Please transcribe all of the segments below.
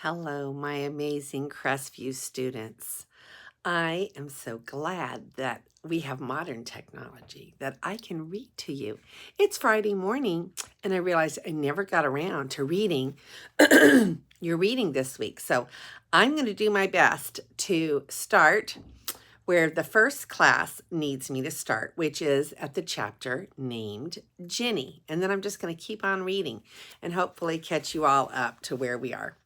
Hello, my amazing Crestview students. I am so glad that we have modern technology that I can read to you. It's Friday morning, and I realized I never got around to reading your reading this week. So I'm going to do my best to start where the first class needs me to start, which is at the chapter named Ginny. And then I'm just going to keep on reading and hopefully catch you all up to where we are.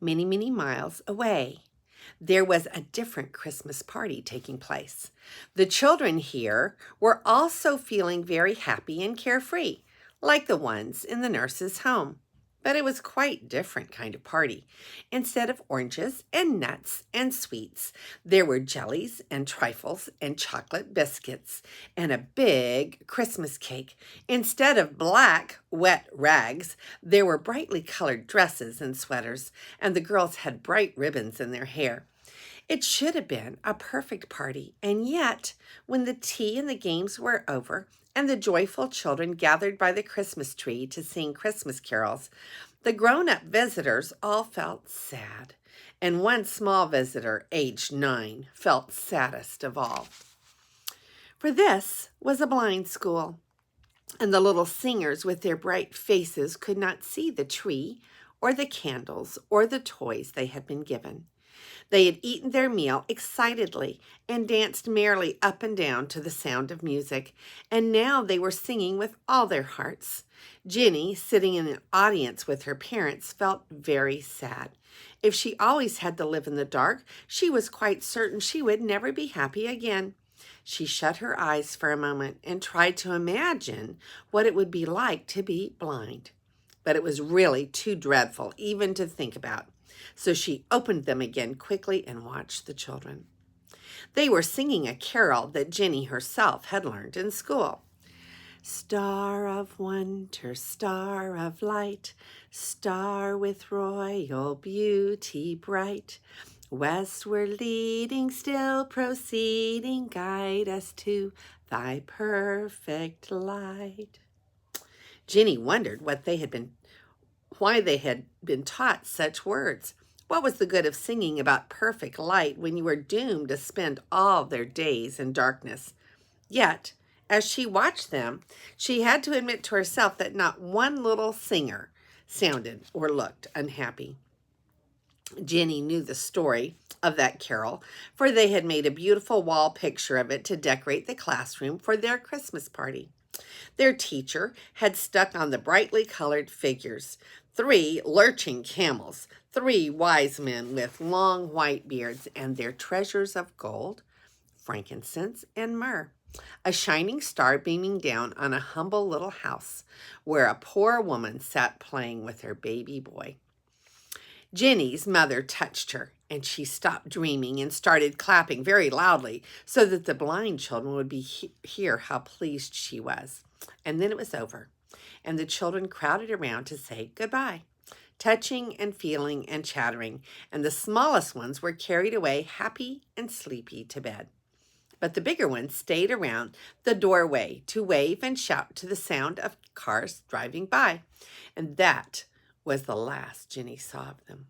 Many, many miles away, there was a different Christmas party taking place. The children here were also feeling very happy and carefree, like the ones in the nurse's home. But it was quite different kind of party. Instead of oranges and nuts and sweets, there were jellies and trifles and chocolate biscuits and a big Christmas cake. Instead of black, wet rags, there were brightly colored dresses and sweaters, and the girls had bright ribbons in their hair. It should have been a perfect party, and yet, when the tea and the games were over, and the joyful children gathered by the Christmas tree to sing Christmas carols, the grown-up visitors all felt sad, and one small visitor, aged 9, felt saddest of all. For this was a blind school, and the little singers with their bright faces could not see the tree or the candles or the toys they had been given. They had eaten their meal excitedly and danced merrily up and down to the sound of music, and now they were singing with all their hearts. Ginny, sitting in an audience with her parents, felt very sad. If she always had to live in the dark, she was quite certain she would never be happy again. She shut her eyes for a moment and tried to imagine what it would be like to be blind. But it was really too dreadful even to think about. So she opened them again quickly and watched the children. They were singing a carol that Ginny herself had learned in school. Star of wonder, star of light, star with royal beauty bright, westward leading, still proceeding, guide us to thy perfect light. Ginny wondered why they had been taught such words. What was the good of singing about perfect light when you were doomed to spend all their days in darkness? Yet, as she watched them, she had to admit to herself that not one little singer sounded or looked unhappy. Ginny knew the story of that carol, for they had made a beautiful wall picture of it to decorate the classroom for their Christmas party. Their teacher had stuck on the brightly colored figures 3 lurching camels, 3 wise men with long white beards, and their treasures of gold, frankincense, and myrrh. A shining star beaming down on a humble little house where a poor woman sat playing with her baby boy. Ginny's mother touched her, and she stopped dreaming and started clapping very loudly so that the blind children would hear how pleased she was. And then it was over, and the children crowded around to say goodbye, touching and feeling and chattering, and the smallest ones were carried away happy and sleepy to bed. But the bigger ones stayed around the doorway to wave and shout to the sound of cars driving by, and that was the last Ginny saw of them.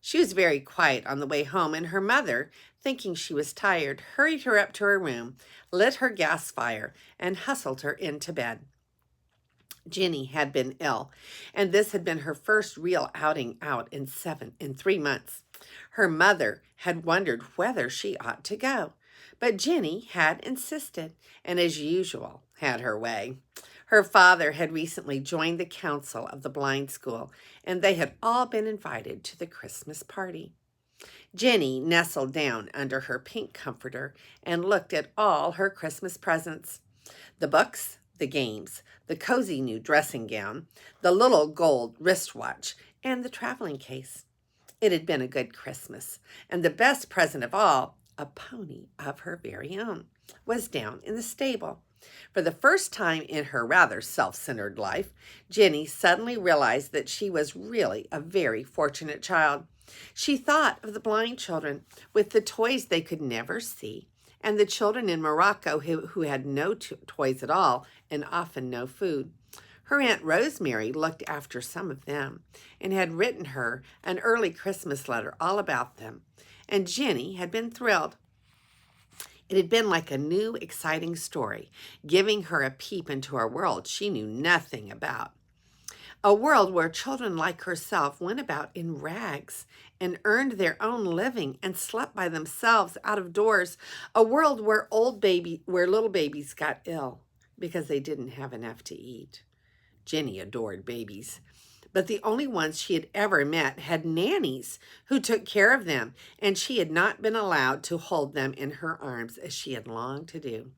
She was very quiet on the way home, and her mother, thinking she was tired, hurried her up to her room, lit her gas fire, and hustled her into bed. Ginny had been ill, and this had been her first real outing out in 3 months. Her mother had wondered whether she ought to go, but Ginny had insisted, and as usual, had her way. Her father had recently joined the council of the blind school, and they had all been invited to the Christmas party. Ginny nestled down under her pink comforter and looked at all her Christmas presents. The books, the games, the cozy new dressing gown, the little gold wristwatch, and the traveling case. It had been a good Christmas, and the best present of all, a pony of her very own, was down in the stable. For the first time in her rather self-centered life, Ginny suddenly realized that she was really a very fortunate child. She thought of the blind children with the toys they could never see, and the children in Morocco who had no toys at all and often no food. Her Aunt Rosemary looked after some of them and had written her an early Christmas letter all about them, and Jenny had been thrilled. It had been like a new, exciting story, giving her a peep into a world she knew nothing about. A world where children like herself went about in rags and earned their own living and slept by themselves out of doors. A world where little babies got ill because they didn't have enough to eat. Jenny adored babies, but the only ones she had ever met had nannies who took care of them, and she had not been allowed to hold them in her arms as she had longed to do.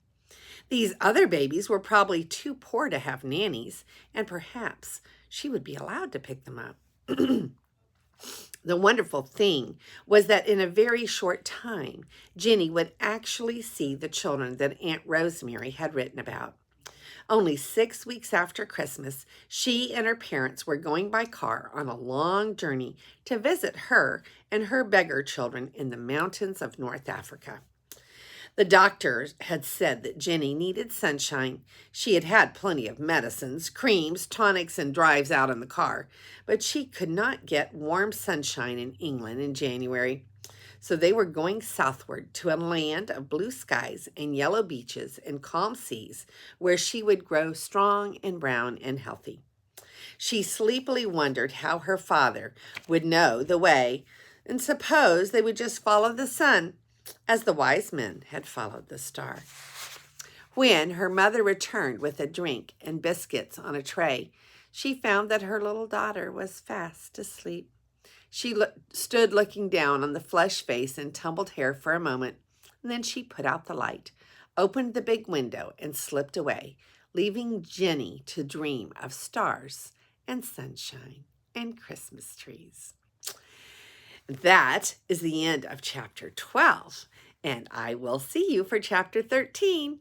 These other babies were probably too poor to have nannies, and perhaps she would be allowed to pick them up. The wonderful thing was that in a very short time, Jenny would actually see the children that Aunt Rosemary had written about. Only 6 weeks after Christmas, she and her parents were going by car on a long journey to visit her and her beggar children in the mountains of North Africa. The doctors had said that Jenny needed sunshine. She had had plenty of medicines, creams, tonics, and drives out in the car, but she could not get warm sunshine in England in January. So they were going southward to a land of blue skies and yellow beaches and calm seas where she would grow strong and brown and healthy. She sleepily wondered how her father would know the way, and suppose they would just follow the sun, as the wise men had followed the star. When her mother returned with a drink and biscuits on a tray, she found that her little daughter was fast asleep. She stood looking down on the flushed face and tumbled hair for a moment, and then she put out the light, opened the big window, and slipped away, leaving Jenny to dream of stars and sunshine and Christmas trees. That is the end of chapter 12, and I will see you for chapter 13.